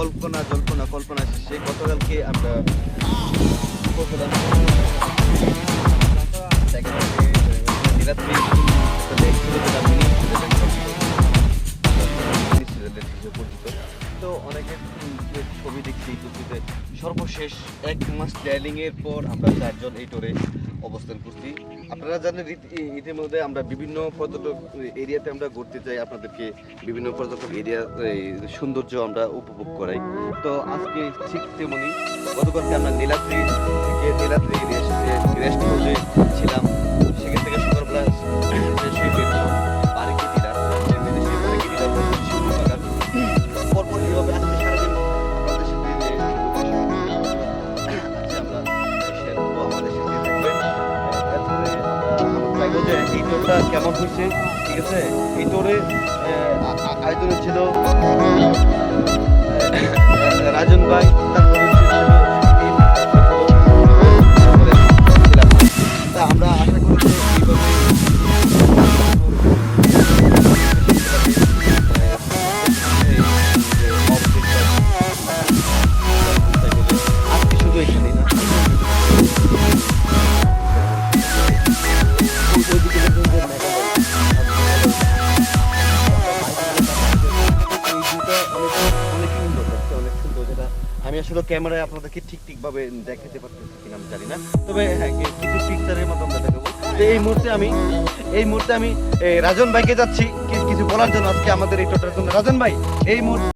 কল্পনা জল্পনা কল্পনা শেষে গতকালকে আমরা নীলাদ্রি একটা লেক ছিল যেটা মিনি সুইজারল্যান্ড হিসেবে পরিচিত। তো অনেকের ছবি দেখছি ইউটিউবে। সর্বশেষ 1 মাস ট্রাভেলিংয়ের পর আমরা 4 জন এই টোরে অবস্থান করছি। আপনারা জানেন ইতিমধ্যে আমরা বিভিন্ন পর্যটক এরিয়াতে আমরা ঘুরতে যাই, আপনাদেরকে বিভিন্ন পর্যটক এরিয়া সৌন্দর্য আমরা উপভোগ করাই। তো আজকে ঠিক তেমনি গতকালকে আমরা নীলাদ্রি রেস্ট হাউসে ছিলাম। সেখান থেকে সকালবেলা বাড়িতে দিলাম পরপর এইভাবে আজকে সারাদিন আপনাদের সাথে চাইবো যে এই টোরটা কেমন হয়েছে। ঠিক আছে, এই টোরে আয়োজনে ছিল রাজন ভাই, তারপরে আমরা আশা করি আজকে শুধু এখানেই না, আমি আসলে ক্যামেরায় আপনাদেরকে ঠিকভাবে দেখাতে পারতেছি কিনা আমি জানি না, তবে হ্যাঁ কিছু পিকচারের মতো আমরা দেখাবো। তো এই মুহূর্তে আমি রাজন ভাইকে যাচ্ছি কিছু বলার জন্য আজকে আমাদের এই টোটার জন্য। রাজন ভাই, এই মুহূর্তে